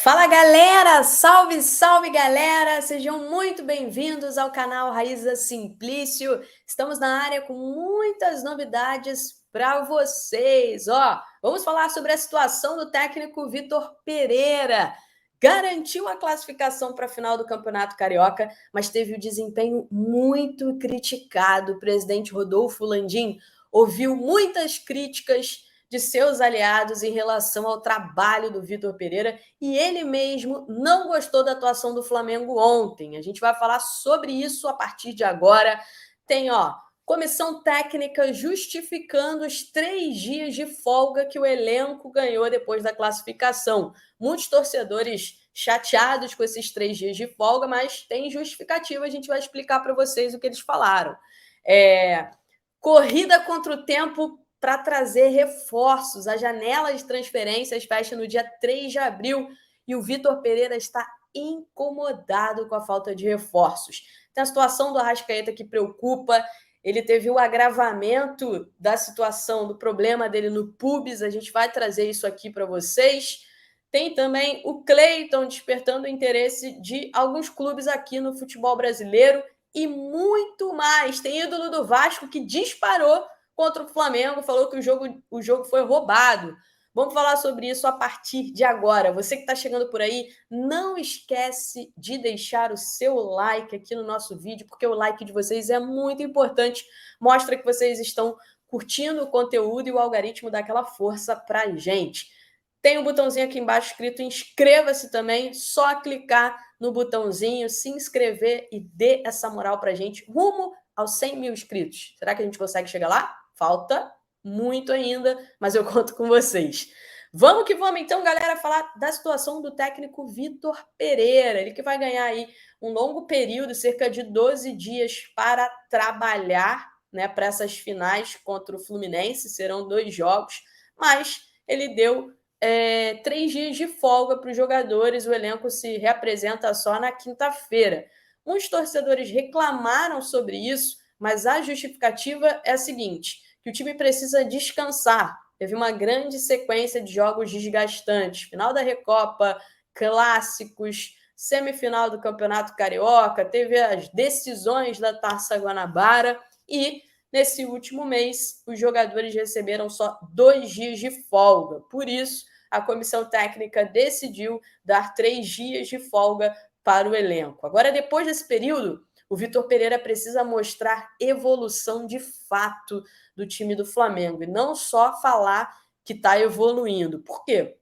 Fala galera, salve, salve galera, sejam muito bem-vindos ao canal Raíza Simplício. Estamos na área com muitas novidades para vocês. Vamos falar sobre a situação do técnico Vitor Pereira. Garantiu a classificação para a final do Campeonato Carioca, mas teve o desempenho muito criticado. O presidente Rodolfo Landim ouviu muitas críticas de seus aliados em relação ao trabalho do Vitor Pereira e ele mesmo não gostou da atuação do Flamengo ontem. A gente vai falar sobre isso a partir de agora. Tem, comissão técnica justificando os 3 dias de folga que o elenco ganhou depois da classificação. Muitos torcedores chateados com esses 3 dias de folga, mas tem justificativa, a gente vai explicar para vocês o que eles falaram. Corrida contra o tempo para trazer reforços. A janela de transferências fecha no dia 3 de abril e o Vitor Pereira está incomodado com a falta de reforços. Tem a situação do Arrascaeta que preocupa. Ele teve o agravamento da situação, do problema dele no pubis. A gente vai trazer isso aqui para vocês. Tem também o Cleiton despertando o interesse de alguns clubes aqui no futebol brasileiro e muito mais. Tem ídolo do Vasco que disparou contra o Flamengo, falou que o jogo foi roubado. Vamos falar sobre isso a partir de agora. Você que está chegando por aí, não esquece de deixar o seu like aqui no nosso vídeo, porque o like de vocês é muito importante. Mostra que vocês estão curtindo o conteúdo e o algoritmo dá aquela força para a gente. Tem um botãozinho aqui embaixo escrito inscreva-se também, só clicar no botãozinho, se inscrever e dê essa moral para a gente rumo aos 100 mil inscritos. Será que a gente consegue chegar lá? Falta muito ainda, mas eu conto com vocês. Vamos que vamos então, galera, falar da situação do técnico Vitor Pereira. Ele que vai ganhar aí um longo período, cerca de 12 dias para trabalhar, né, para essas finais contra o Fluminense. Serão 2 jogos, mas ele deu 3 dias de folga para os jogadores. O elenco se reapresenta só na quinta-feira. Muitos torcedores reclamaram sobre isso, mas a justificativa é a seguinte: que o time precisa descansar. Teve uma grande sequência de jogos desgastantes. Final da Recopa, clássicos, semifinal do Campeonato Carioca, teve as decisões da Taça Guanabara e, nesse último mês, os jogadores receberam só 2 dias de folga. Por isso, a comissão técnica decidiu dar 3 dias de folga para o elenco. Agora, depois desse período, o Vitor Pereira precisa mostrar evolução de fato do time do Flamengo e não só falar que está evoluindo. Por quê?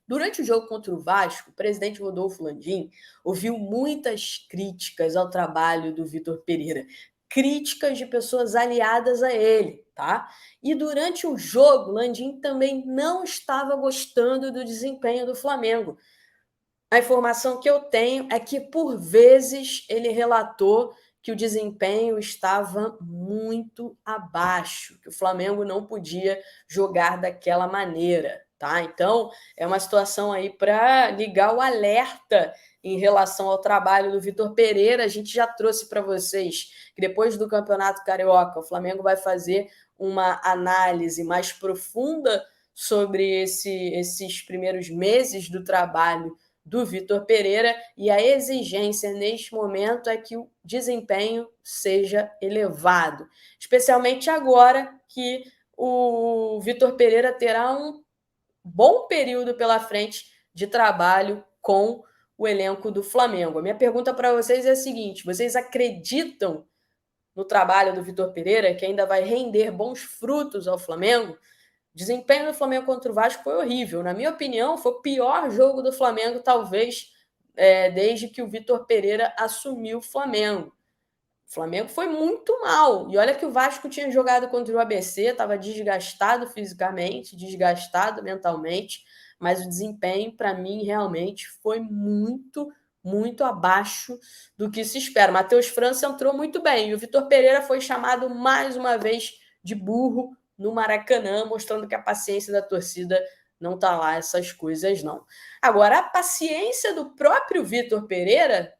Durante o jogo contra o Vasco, o presidente Rodolfo Landim ouviu muitas críticas ao trabalho do Vitor Pereira, críticas de pessoas aliadas a ele, tá? E durante o jogo, Landim também não estava gostando do desempenho do Flamengo. A informação que eu tenho é que, por vezes, ele relatou que o desempenho estava muito abaixo, que o Flamengo não podia jogar daquela maneira, tá? Então, é uma situação aí para ligar o alerta em relação ao trabalho do Vitor Pereira. A gente já trouxe para vocês que depois do Campeonato Carioca, o Flamengo vai fazer uma análise mais profunda sobre esses primeiros meses do trabalho do Vitor Pereira, e a exigência neste momento é que o desempenho seja elevado, especialmente agora que o Vitor Pereira terá um bom período pela frente de trabalho com o elenco do Flamengo. A minha pergunta para vocês é a seguinte: vocês acreditam no trabalho do Vitor Pereira, que ainda vai render bons frutos ao Flamengo? O desempenho do Flamengo contra o Vasco foi horrível. Na minha opinião, foi o pior jogo do Flamengo, talvez, desde que o Vitor Pereira assumiu o Flamengo. O Flamengo foi muito mal. E olha que o Vasco tinha jogado contra o ABC, estava desgastado fisicamente, desgastado mentalmente, mas o desempenho, para mim, realmente foi muito, muito abaixo do que se espera. Matheus França entrou muito bem e o Vitor Pereira foi chamado mais uma vez de burro no Maracanã, mostrando que a paciência da torcida não está lá, essas coisas não. Agora, a paciência do próprio Vitor Pereira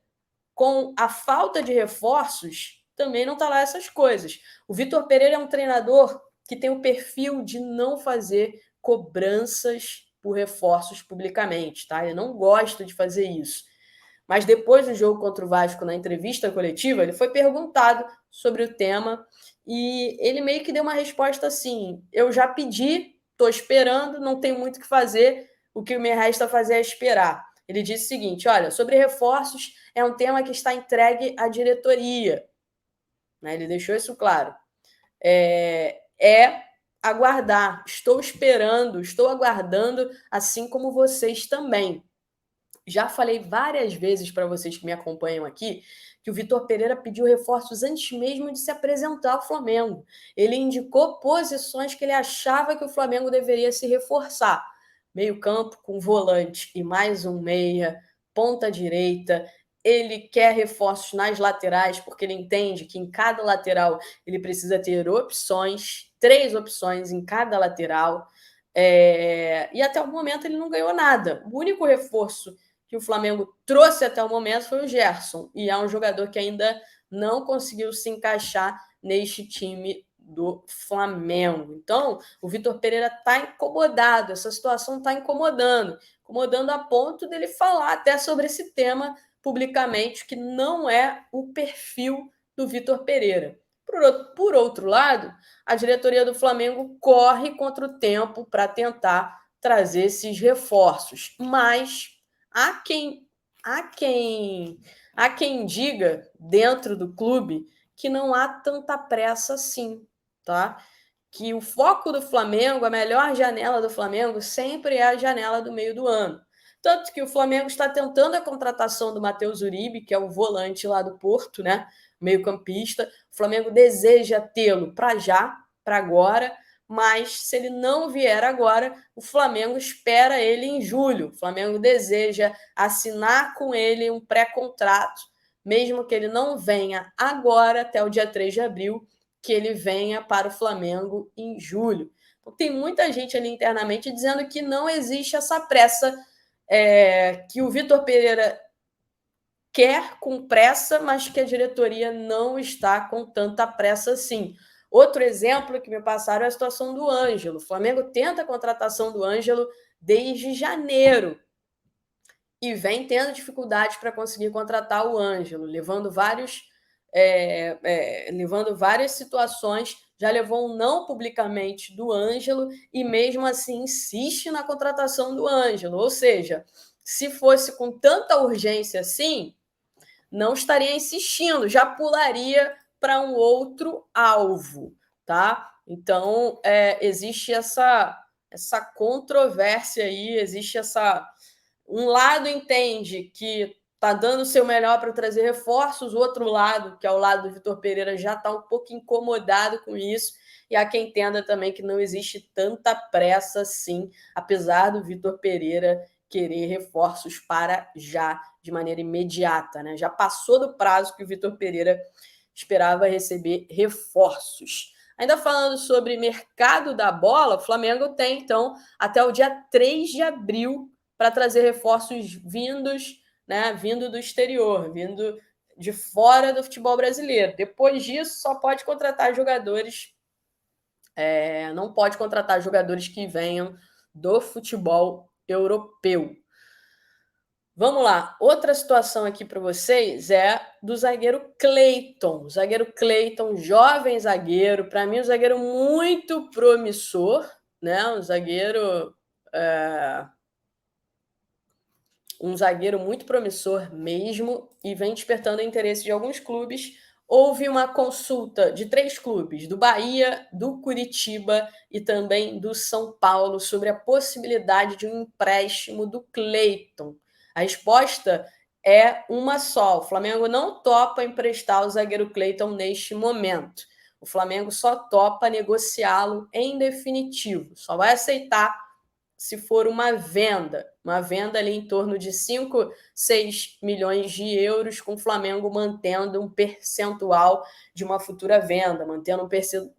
com a falta de reforços, também não está lá essas coisas. O Vitor Pereira é um treinador que tem o perfil de não fazer cobranças por reforços publicamente, tá? Eu não gosto de fazer isso. Mas depois do jogo contra o Vasco, na entrevista coletiva, ele foi perguntado sobre o tema e ele meio que deu uma resposta assim: eu já pedi, estou esperando, não tem muito o que fazer, o que me resta fazer é esperar. Ele disse o seguinte: olha, sobre reforços, é um tema que está entregue à diretoria. Né? Ele deixou isso claro. É aguardar, estou esperando, estou aguardando, assim como vocês também. Já falei várias vezes para vocês que me acompanham aqui que o Vitor Pereira pediu reforços antes mesmo de se apresentar ao Flamengo. Ele indicou posições que ele achava que o Flamengo deveria se reforçar. Meio-campo com volante e mais um meia, ponta direita. Ele quer reforços nas laterais, porque ele entende que em cada lateral ele precisa ter opções, 3 opções em cada lateral. E até o momento ele não ganhou nada. O único reforço que o Flamengo trouxe até o momento foi o Gerson, e é um jogador que ainda não conseguiu se encaixar neste time do Flamengo. Então, o Vitor Pereira está incomodado, essa situação está incomodando a ponto dele falar até sobre esse tema publicamente, que não é o perfil do Vitor Pereira. Por outro lado, a diretoria do Flamengo corre contra o tempo para tentar trazer esses reforços, mas há quem diga dentro do clube que não há tanta pressa assim, tá? Que o foco do Flamengo, a melhor janela do Flamengo sempre é a janela do meio do ano. Tanto que o Flamengo está tentando a contratação do Matheus Uribe, que é o volante lá do Porto, né? Meio-campista. O Flamengo deseja tê-lo para já, para agora, mas se ele não vier agora, o Flamengo espera ele em julho. O Flamengo deseja assinar com ele um pré-contrato, mesmo que ele não venha agora, até o dia 3 de abril, que ele venha para o Flamengo em julho. Então, tem muita gente ali internamente dizendo que não existe essa pressa, que o Vitor Pereira quer com pressa, mas que a diretoria não está com tanta pressa assim. Outro exemplo que me passaram é a situação do Ângelo. O Flamengo tenta a contratação do Ângelo desde janeiro e vem tendo dificuldade para conseguir contratar o Ângelo, levando várias situações. Já levou um não publicamente do Ângelo e mesmo assim insiste na contratação do Ângelo. Ou seja, se fosse com tanta urgência assim, não estaria insistindo, já pularia para um outro alvo, tá? Então, existe essa controvérsia aí, existe essa... Um lado entende que está dando o seu melhor para trazer reforços, o outro lado, que é o lado do Vitor Pereira, já está um pouco incomodado com isso, e há quem entenda também que não existe tanta pressa assim, apesar do Vitor Pereira querer reforços para já, de maneira imediata, né? Já passou do prazo que o Vitor Pereira esperava receber reforços. Ainda falando sobre mercado da bola, o Flamengo tem, então, até o dia 3 de abril para trazer reforços vindo do exterior, vindo de fora do futebol brasileiro. Depois disso, só pode contratar jogadores, não pode contratar jogadores que venham do futebol europeu. Vamos lá, outra situação aqui para vocês é do zagueiro Cleiton. O zagueiro Cleiton, jovem zagueiro, para mim um zagueiro muito promissor, né? Um zagueiro muito promissor mesmo e vem despertando o interesse de alguns clubes. Houve uma consulta de 3 clubes, do Bahia, do Curitiba e também do São Paulo, sobre a possibilidade de um empréstimo do Cleiton. A resposta é uma só: o Flamengo não topa emprestar o zagueiro Cleiton neste momento. O Flamengo só topa negociá-lo em definitivo, só vai aceitar se for uma venda ali em torno de 5, 6 milhões de euros, com o Flamengo mantendo um percentual de uma futura venda, mantendo um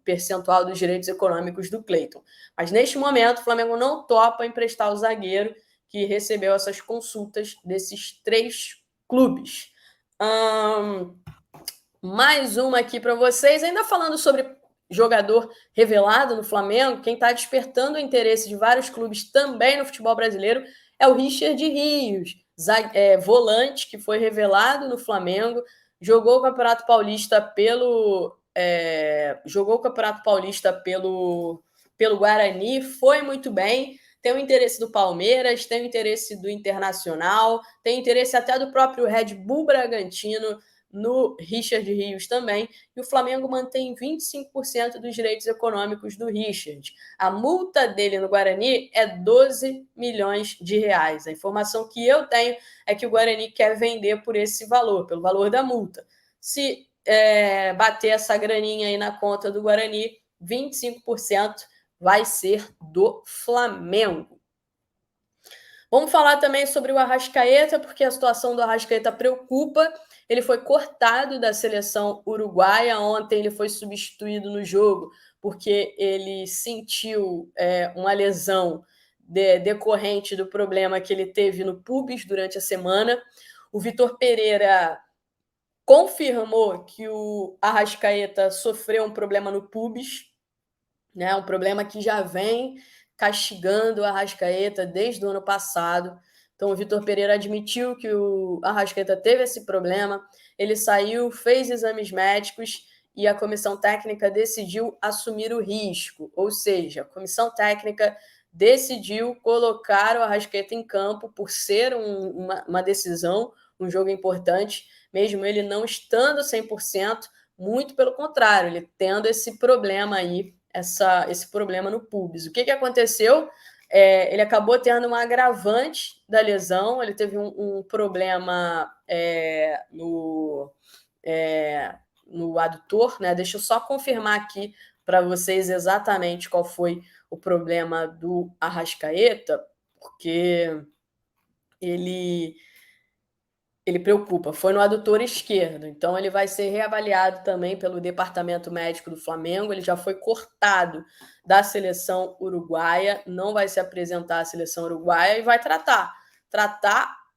percentual dos direitos econômicos do Cleiton. Mas neste momento o Flamengo não topa emprestar o zagueiro, que recebeu essas consultas desses 3 clubes. Mais uma aqui para vocês, ainda falando sobre jogador revelado no Flamengo, quem está despertando o interesse de vários clubes também no futebol brasileiro é o Richard Rios, volante que foi revelado no Flamengo, jogou o Campeonato Paulista pelo Guarani, foi muito bem, tem o interesse do Palmeiras, tem o interesse do Internacional, tem o interesse até do próprio Red Bull Bragantino no Richard Rios também, e o Flamengo mantém 25% dos direitos econômicos do Richard. A multa dele no Guarani é 12 milhões de reais. A informação que eu tenho é que o Guarani quer vender por esse valor, pelo valor da multa. Se bater essa graninha aí na conta do Guarani, 25% vai ser do Flamengo. Vamos falar também sobre o Arrascaeta, porque a situação do Arrascaeta preocupa. Ele foi cortado da seleção uruguaia. Ontem ele foi substituído no jogo porque ele sentiu uma lesão decorrente do problema que ele teve no pubis durante a semana. O Vitor Pereira confirmou que o Arrascaeta sofreu um problema no pubis, né? Um problema que já vem castigando o Arrascaeta desde o ano passado. Então, o Vitor Pereira admitiu que o Arrascaeta teve esse problema, ele saiu, fez exames médicos e a comissão técnica decidiu assumir o risco, ou seja, a comissão técnica decidiu colocar o Arrascaeta em campo por ser uma decisão, um jogo importante, mesmo ele não estando 100%, muito pelo contrário, ele tendo esse problema aí, esse problema no pubis. O que aconteceu? Ele acabou tendo um agravante da lesão, ele teve um problema no adutor, né? Deixa eu só confirmar aqui para vocês exatamente qual foi o problema do Arrascaeta, porque ele preocupa. Foi no adutor esquerdo, então ele vai ser reavaliado também pelo departamento médico do Flamengo. Ele já foi cortado da seleção uruguaia, não vai se apresentar à seleção uruguaia e vai tratar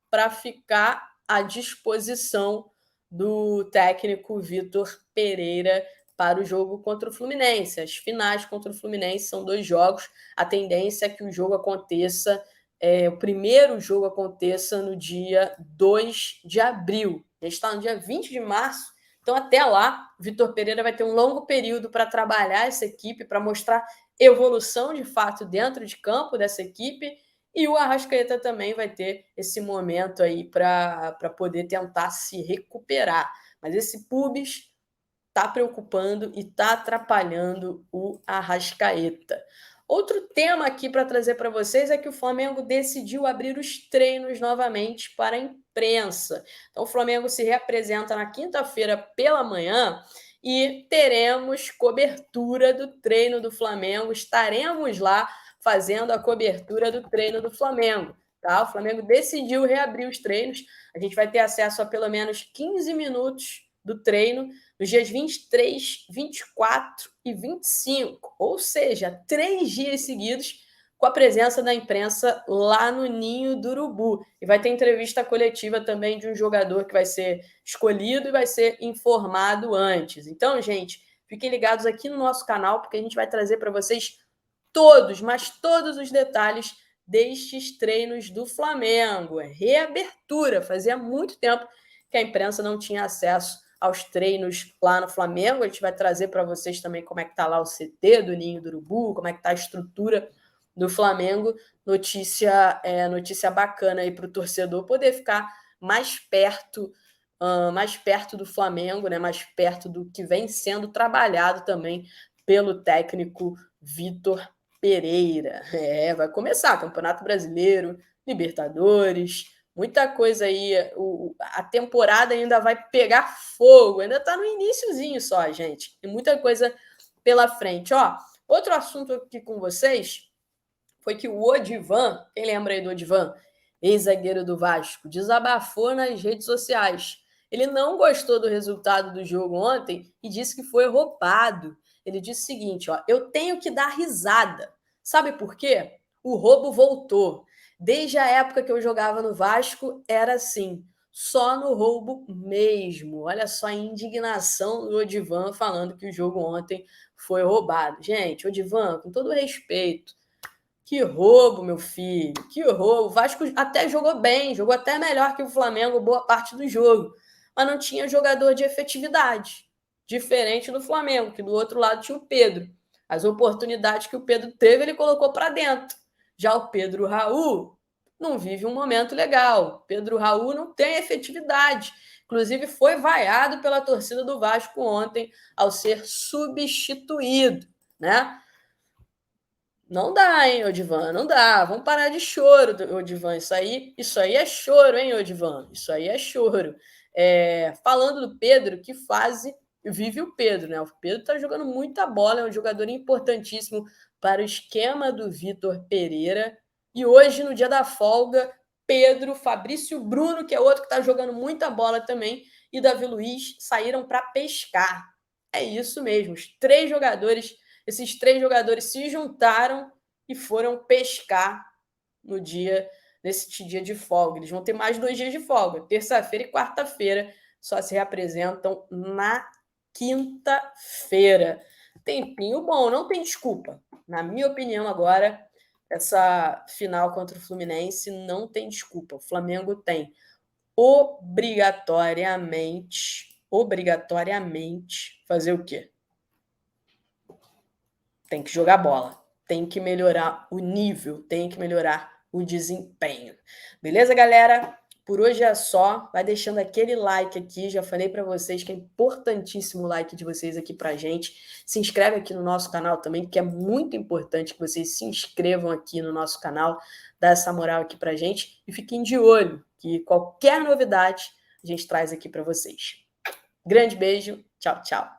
para ficar à disposição do técnico Vitor Pereira para o jogo contra o Fluminense. As finais contra o Fluminense são 2 jogos. A tendência é que o jogo aconteça o primeiro jogo aconteça no dia 2 de abril. A gente está no dia 20 de março, então até lá, o Vitor Pereira vai ter um longo período para trabalhar essa equipe, para mostrar evolução de fato dentro de campo dessa equipe, e o Arrascaeta também vai ter esse momento aí para poder tentar se recuperar. Mas esse pubis está preocupando e está atrapalhando o Arrascaeta. Outro tema aqui para trazer para vocês é que o Flamengo decidiu abrir os treinos novamente para a imprensa. Então, o Flamengo se reapresenta na quinta-feira pela manhã e teremos cobertura do treino do Flamengo. Estaremos lá fazendo a cobertura do treino do Flamengo. Tá? O Flamengo decidiu reabrir os treinos. A gente vai ter acesso a pelo menos 15 minutos do treino nos dias 23, 24 e 25, ou seja, 3 dias seguidos com a presença da imprensa lá no Ninho do Urubu. E vai ter entrevista coletiva também de um jogador que vai ser escolhido e vai ser informado antes. Então, gente, fiquem ligados aqui no nosso canal, porque a gente vai trazer para vocês todos, mas todos os detalhes destes treinos do Flamengo. Reabertura, fazia muito tempo que a imprensa não tinha acesso aos treinos lá no Flamengo. A gente vai trazer para vocês também como é que está lá o CT do Ninho do Urubu, como é que está a estrutura do Flamengo. Notícia bacana aí para o torcedor poder ficar mais perto do Flamengo, né? Mais perto do que vem sendo trabalhado também pelo técnico Vitor Pereira. Vai começar Campeonato Brasileiro, Libertadores, muita coisa aí. A temporada ainda vai pegar fogo, ainda está no iniciozinho só, gente. Tem muita coisa pela frente. Outro assunto aqui com vocês foi que o Odivan, quem lembra aí do Odivan, ex-zagueiro do Vasco, desabafou nas redes sociais. Ele não gostou do resultado do jogo ontem e disse que foi roubado. Ele disse o seguinte, eu tenho que dar risada. Sabe por quê? O roubo voltou. Desde a época que eu jogava no Vasco, era assim, só no roubo mesmo. Olha só a indignação do Odivan falando que o jogo ontem foi roubado. Gente, Odivan, com todo respeito, que roubo, meu filho, que roubo. O Vasco até jogou bem, jogou até melhor que o Flamengo boa parte do jogo, mas não tinha jogador de efetividade, diferente do Flamengo, que do outro lado tinha o Pedro. As oportunidades que o Pedro teve, ele colocou para dentro. Já o Pedro Raul não vive um momento legal. Pedro Raul não tem efetividade. Inclusive, foi vaiado pela torcida do Vasco ontem ao ser substituído, né? Não dá, hein, Odivan? Não dá. Vamos parar de choro, Odivan. Isso aí é choro, hein, Odivan? Isso aí é choro. Falando do Pedro, que fase vive o Pedro, né? O Pedro tá jogando muita bola, é um jogador importantíssimo para o esquema do Vitor Pereira. E hoje, no dia da folga, Pedro, Fabrício Bruno, que é outro que está jogando muita bola também, e Davi Luiz saíram para pescar. É isso mesmo, esses três jogadores se juntaram e foram pescar nesse dia de folga. Eles vão ter mais 2 dias de folga, terça-feira e quarta-feira, só se reapresentam na quinta-feira. Tempinho bom, não tem desculpa. Na minha opinião, agora, essa final contra o Fluminense não tem desculpa. O Flamengo tem obrigatoriamente fazer o quê? Tem que jogar bola, tem que melhorar o nível, tem que melhorar o desempenho. Beleza, galera? Por hoje é só. Vai deixando aquele like aqui. Já falei para vocês que é importantíssimo o like de vocês aqui pra gente. Se inscreve aqui no nosso canal também, que é muito importante que vocês se inscrevam aqui no nosso canal, dá essa moral aqui pra gente e fiquem de olho que qualquer novidade a gente traz aqui para vocês. Grande beijo, tchau, tchau.